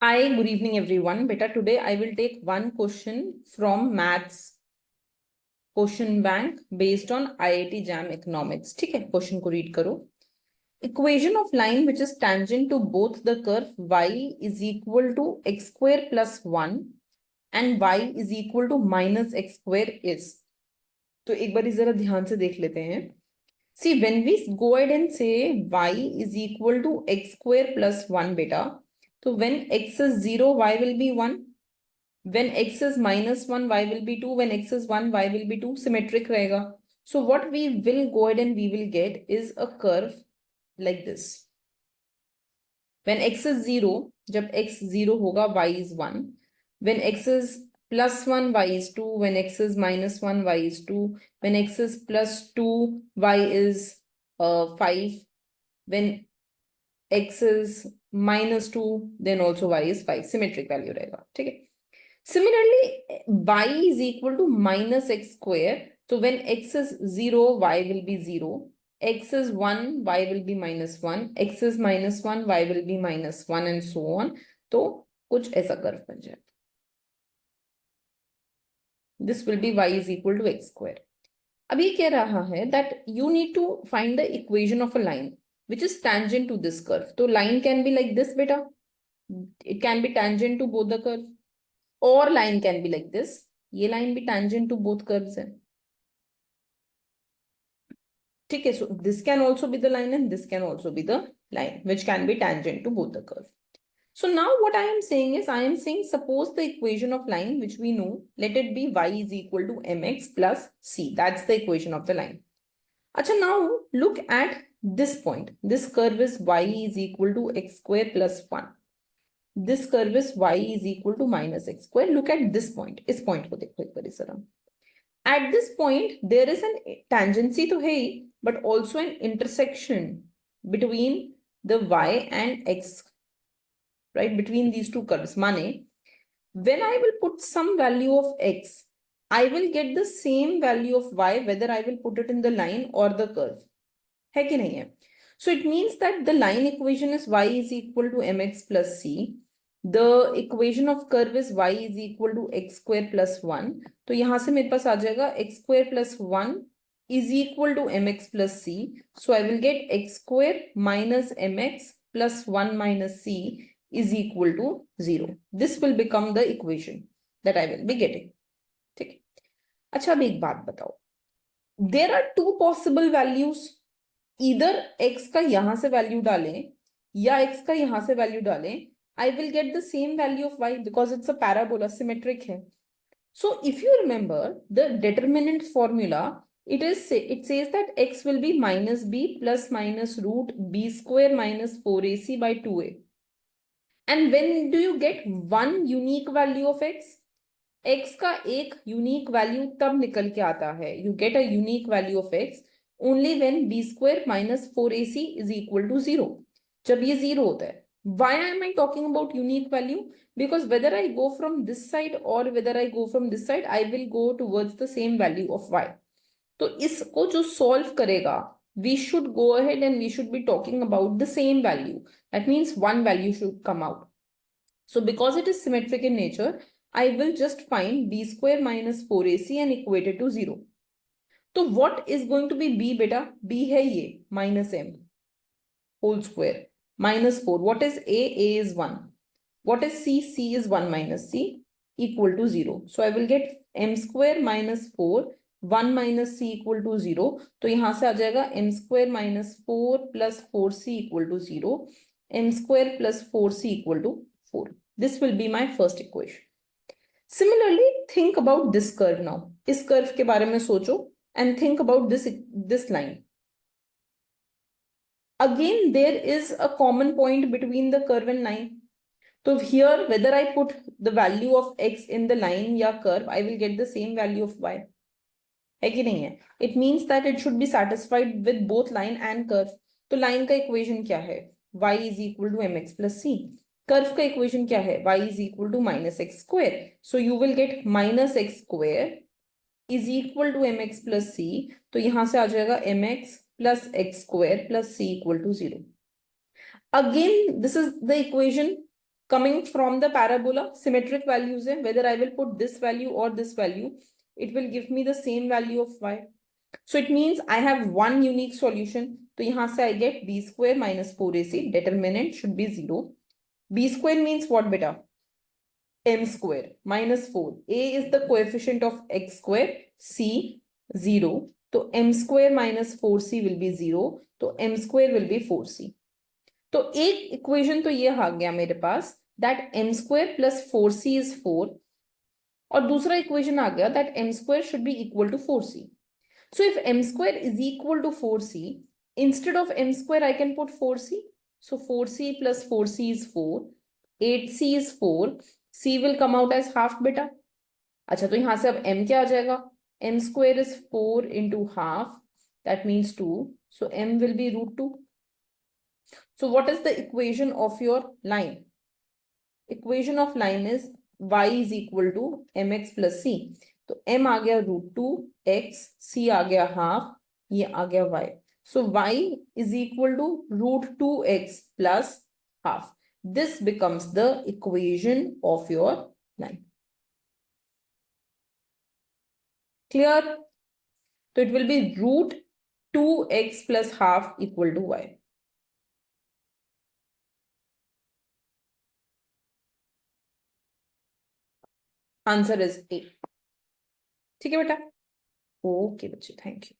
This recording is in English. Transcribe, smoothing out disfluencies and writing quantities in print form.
Hi, good evening everyone. Beta, today I will take one question from maths question bank based on IIT JAM Economics. ठीक है, question को read करो. Equation of line which is tangent to both the curve y is equal to x square plus 1 and y is equal to minus x square is. तो एक बार जरा ध्यान से देख लेते हैं. See, when we go ahead and say y is equal to x square plus 1 beta, so when x is 0, y will be 1. When x is minus 1, y will be 2. When x is 1, y will be 2. Symmetric रहेगा. So what we will go ahead and we will get is a curve like this. When x is 0, जब x 0 होगा, y is 1. When x is plus 1, y is 2. When x is minus 1, y is 2. When x is plus 2, y is 5. When x is minus 2, then also y is 5. Symmetric value रहेगा. ठीक है. Similarly, y is equal to minus x square. So when x is 0, y will be 0. X is 1, y will be minus 1. X is minus 1, y will be minus 1 and so on. तो कुछ ऐसा curve बन जाए. This will be y is equal to x square. अब ये कह रहा है that you need to find the equation of a line which is tangent to this curve. तो line can be like this, beta. It can be tangent to both the curve. Or line can be like this. ये line भी tangent to both curves है. ठीक है, so this can also be the line and this can also be the line which can be tangent to both the curve. So now what I am saying is, I am saying suppose the equation of line which we know, let it be y is equal to mx plus c. That's the equation of the line. Acha, now look at this point. This curve is y is equal to x square plus 1. This curve is y is equal to minus x square. Look at this point. इस point को देखो एक बार जरा. At this point, there is an tangency to hey, but also an intersection between the y and x, right? Between these two curves. Mane, when I will put some value of x, I will get the same value of y, whether I will put it in the line or the curve. है कि नहीं है? So it means that the line equation is y is equal to mx plus c. The equation of curve is y is equal to x square plus 1. तो यहां से मेरे पास आ जाएगा x square plus 1 is equal to mx plus c. So I will get x square minus mx plus 1 minus c is equal to 0. This will become the equation that I will be getting. ठीक है. अच्छा, अब एक बात बताओ. There are two possible values. Either x का यहां से वैल्यू डालें या x का यहां से वैल्यू डालें. I will get the same value of y because it's a parabola, symmetric है. So if you remember the determinant formula, it says that x will be minus b plus minus root b square minus 4ac by 2a. And when do you get one unique value of x? x का एक unique value तब निकल के आता है. You get a unique value of x only when b square minus 4ac is equal to 0. जब ये 0 होता है. Why am I talking about unique value? Because whether I go from this side or whether I go from this side, I will go towards the same value of y. तो इसको जो solve करेगा, we should go ahead and we should be talking about the same value. That means one value should come out. So because it is symmetric in nature, I will just find b square minus 4ac and equate it to 0. So what is going to be b beta? B है ये minus m whole square minus 4. What is a? A is 1. What is c? C is 1 minus c equal to 0. So I will get m square minus 4, 1 minus c equal to 0. तो यहाँ से आ जाएगा m square minus 4 plus 4c equal to 0. m square plus 4c equal to 4. This will be my first equation. Similarly, think about this curve now. इस curve के बारे में सोचो and think about this line. Again, there is a common point between the curve and line. So here, whether I put the value of x in the line या curve, I will get the same value of y. है कि नहीं है? It means that it should be satisfied with both line and curve. तो line का equation क्या है? Y is equal to mx plus c. Curve का equation क्या है? Y is equal to minus x square. So you will get minus x square is equal to mx plus c. तो यहाँ से आ जाएगा mx plus x square plus c equal to 0. Again, this is the equation coming from the parabola, symmetric values hai. Whether I will put this value or this value, it will give me the same value of y. So it means I have one unique solution. So yahan se I get b square minus 4ac. Determinant should be 0. B square means what, beta? M square minus 4. A is the coefficient of x square. C 0. So m square minus 4c will be 0. So m square will be 4c. तो एक equation तो ये आ गया मेरे पास that M square plus 4c is 4 और दूसरा इक्वेशन आ गया that M square should be equal to 4c. So if m square is equal to 4c, instead of m square I can put 4c. So 4c plus 4c is 4. 8c is 4. c will come out as half beta. अच्छा तो यहां से अब m क्या आ जाएगा? m square is 4 into half. That means 2. So m will be root 2. So what is the equation of your line? Equation of line is y is equal to mx plus c. तो m आ गया √2x, c आ गया half, ये आ गया y. So y is equal to √2x plus half. This becomes the equation of your line. Clear? So it will be √2x plus half equal to y. Answer is A. ठीक है बेटा? Okay बच्चे, thank you.